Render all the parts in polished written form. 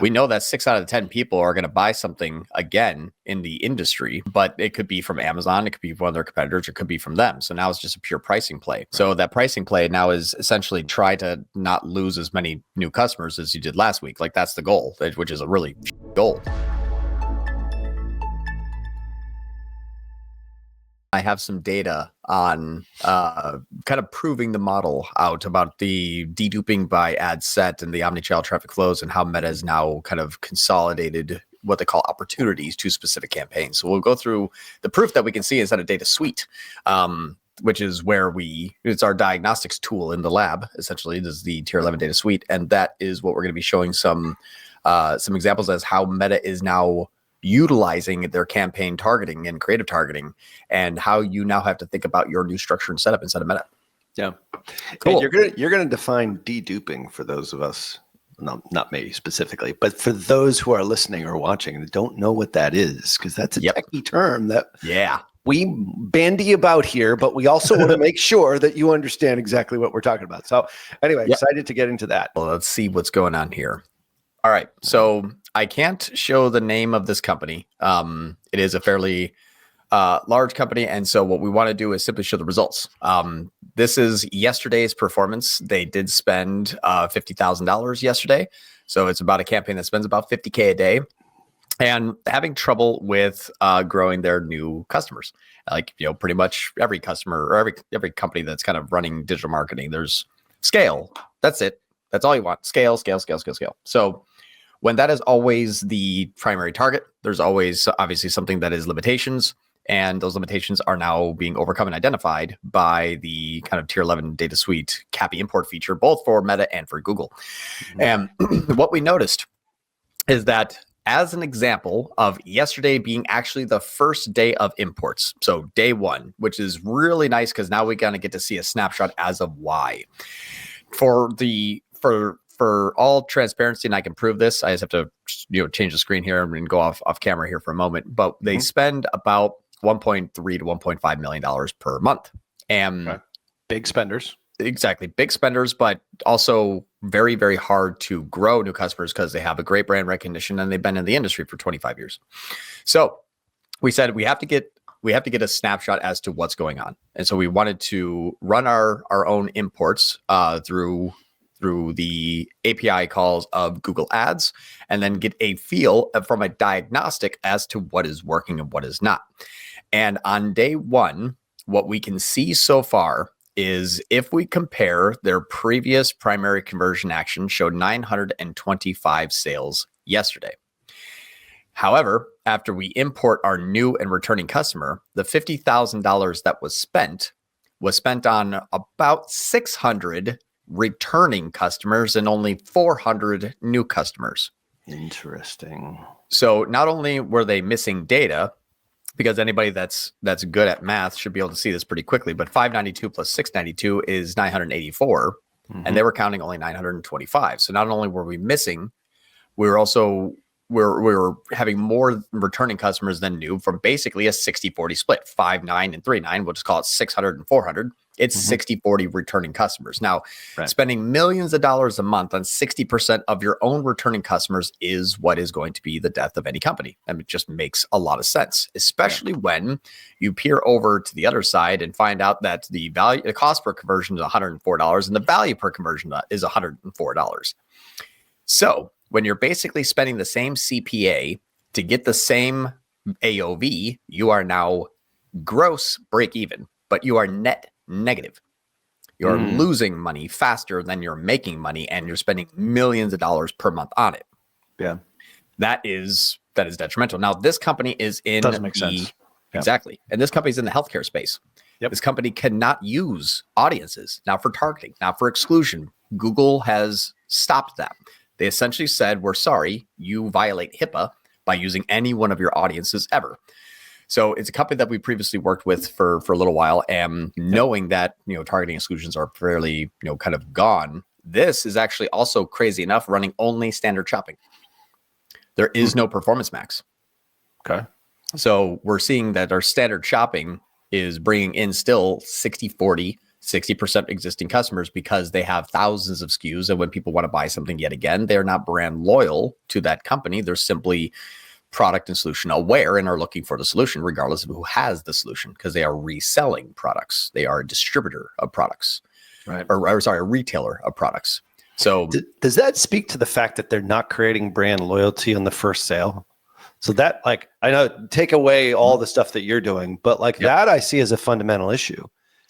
We know that 6 out of 10 people are going to buy something again in the industry, but it could be from Amazon, it could be one of their competitors, it could be from them. So now it's just a pure pricing play. Right. So that pricing play now is essentially try to not lose as many new customers as you did last week. Like that's the goal, which is a really goal. I have some data on kind of proving the model out about the deduping by ad set and the omnichannel traffic flows and how Meta is now kind of consolidated what they call opportunities to specific campaigns. So we'll go through the proof that we can see inside a data suite, which is where it's our diagnostics tool in the lab. Essentially, this is the tier 11 data suite. And that is what we're going to be showing some examples as how Meta is now utilizing their campaign targeting and creative targeting, and how you now have to think about your new structure and setup inside of Meta. Yeah, cool. And you're gonna define deduping for those of us, not me specifically, but for those who are listening or watching and don't know what that is, because that's a techie term that we bandy about here, but we also want to make sure that you understand exactly what we're talking about. So anyway, excited to get into that. Well, let's see what's going on here. All right, so I can't show the name of this company. It is a fairly large company, and so what we want to do is simply show the results. This is yesterday's performance. They did spend $50,000 yesterday, so it's about a campaign that spends about $50K a day, and having trouble with growing their new customers. Like, you know, pretty much every customer or every company that's kind of running digital marketing, there's scale. That's it. That's all you want. Scale, scale, scale, scale, scale. So when that is always the primary target, there's always obviously something that is limitations, and those limitations are now being overcome and identified by the kind of tier 11 data suite CAPI import feature, both for Meta and for Google. And what we noticed is that, as an example of yesterday being actually the first day of imports, so day one, which is really nice because now we kind of get to see a snapshot as of why. For all transparency, and I can prove this, I just have to change the screen here and go off camera here for a moment. But they spend about $1.3 to $1.5 million per month, and big spenders. Exactly, big spenders, but also very, very hard to grow new customers because they have a great brand recognition and they've been in the industry for 25 years. So we said we have to get a snapshot as to what's going on, and so we wanted to run our own imports through the API calls of Google Ads, and then get a feel from a diagnostic as to what is working and what is not. And on day one, what we can see so far is if we compare their previous primary conversion action showed 925 sales yesterday. However, after we import our new and returning customer, the $50,000 that was spent on about 600 returning customers and only 400 new customers. Interesting. So not only were they missing data, because anybody that's good at math should be able to see this pretty quickly, but 592 plus 692 is 984, and they were counting only 925. So not only were we missing, we were having more returning customers than new, from basically a 60-40 split, 5-9 and 3-9. We'll just call it 600 and 400. It's 60-40 returning customers. Now, spending millions of dollars a month on 60% of your own returning customers is what is going to be the death of any company. I mean, it just makes a lot of sense, especially when you peer over to the other side and find out that the cost per conversion is $104 and the value per conversion is $104. So when you're basically spending the same CPA to get the same AOV, you are now gross break even, but you are net negative. You're losing money faster than you're making money, and you're spending millions of dollars per month on it. Yeah. That is detrimental. Now, this company is in doesn't make sense. Exactly. And this company is in the healthcare space. This company cannot use audiences now for targeting, now for exclusion. Google has stopped that. They essentially said, we're sorry, you violate HIPAA by using any one of your audiences ever. So it's a company that we previously worked with for a little while, and knowing that, targeting exclusions are fairly, kind of gone. This is actually also crazy enough running only standard shopping. There is no performance max. Okay. So we're seeing that our standard shopping is bringing in still 60-40 60% existing customers because they have thousands of SKUs. And when people want to buy something yet again, they're not brand loyal to that company. They're simply product and solution aware and are looking for the solution regardless of who has the solution, because they are reselling products. They are a distributor of products, right? Or sorry, a retailer of products. So does that speak to the fact that they're not creating brand loyalty on the first sale? So that, like, I know, take away all the stuff that you're doing, but like that I see as a fundamental issue,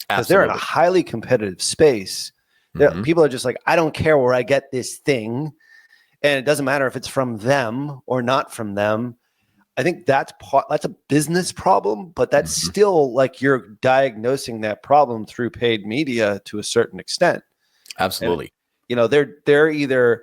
because they're in a highly competitive space. People are just like, I don't care where I get this thing. And it doesn't matter if it's from them or not from them. I think that's a business problem, but that's still like you're diagnosing that problem through paid media to a certain extent. Absolutely. And, they're either,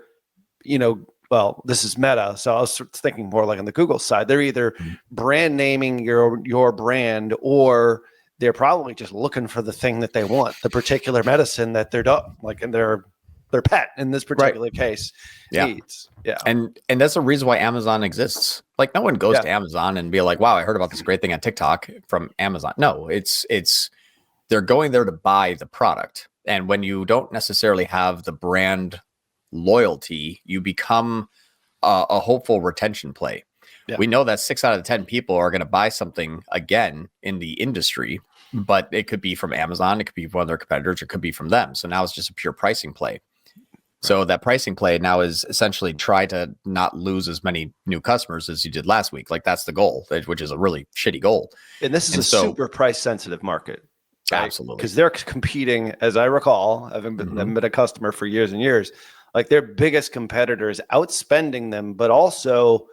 well, this is Meta, so I was thinking more like on the Google side. They're either brand naming your brand, or they're probably just looking for the thing that they want, the particular medicine that they're like in their pet in this particular case needs. Yeah. And that's the reason why Amazon exists. Like, no one goes to Amazon and be like, wow, I heard about this great thing on TikTok from Amazon. No, it's they're going there to buy the product. And when you don't necessarily have the brand loyalty, you become a hopeful retention play. Yeah. We know that 6 out of 10 people are going to buy something again in the industry, but it could be from Amazon, it could be one of their competitors, it could be from them. So now it's just a pure pricing play. So that pricing play now is essentially try to not lose as many new customers as you did last week. Like, that's the goal, which is a really shitty goal. And this is a super price sensitive market. Right? Absolutely. Because they're competing, as I recall, having been a customer for years and years, like their biggest competitor is outspending them, but also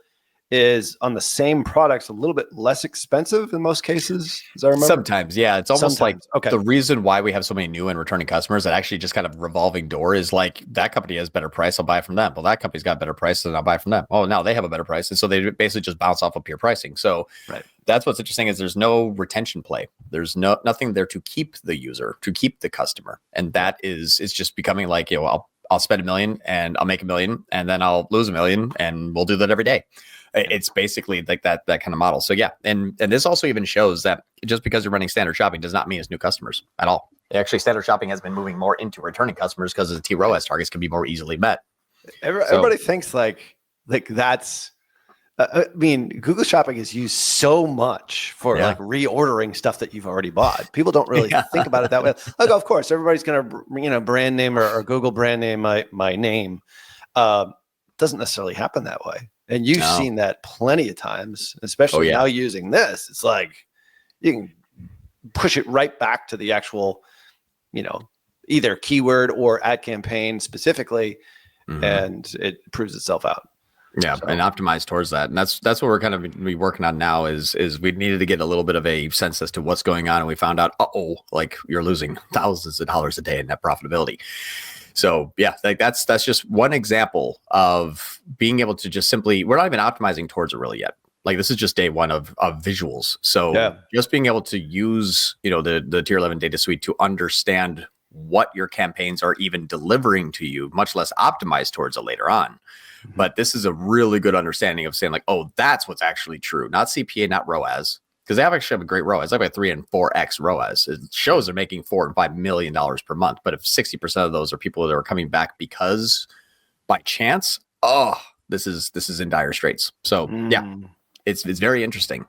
is on the same products a little bit less expensive in most cases, as I remember. Sometimes, yeah. It's almost like the reason why we have so many new and returning customers, that actually just kind of revolving door, is like, that company has better price, I'll buy from them. Well, that company's got better price, and I'll buy from them. Oh, now they have a better price. And so they basically just bounce off of pure pricing. So that's what's interesting, is there's no retention play. There's nothing there to keep the user, to keep the customer. And that is just becoming like, I'll spend $1 million and I'll make $1 million, and then I'll lose $1 million, and we'll do that every day. It's basically like that kind of model. So yeah, and this also even shows that just because you're running standard shopping does not mean it's new customers at all. Actually, standard shopping has been moving more into returning customers because the ROAS targets can be more easily met. Everybody thinks like that's. I mean, Google Shopping is used so much for like reordering stuff that you've already bought. People don't really think about it that way. Like, of course, everybody's going to, brand name or Google brand name my name. Doesn't necessarily happen that way. And you've seen that plenty of times, especially now using this. It's like you can push it right back to the actual, either keyword or ad campaign specifically, and it proves itself out. Yeah, and optimize towards that. And that's what we're kind of be working on now is we needed to get a little bit of a sense as to what's going on. And we found out, like, you're losing thousands of dollars a day in net profitability. So yeah, like that's just one example of being able to just simply, we're not even optimizing towards it really yet. Like, this is just day one of visuals. So just being able to use, the tier 11 data suite to understand what your campaigns are even delivering to you, much less optimized towards it later on. But this is a really good understanding of saying like, that's what's actually true. Not CPA, not ROAS, because they actually have a great ROAS. They have a 3 and 4x ROAS. It shows they're making $4 and $5 million per month. But if 60% of those are people that are coming back because by chance, this is in dire straits. So yeah, it's very interesting.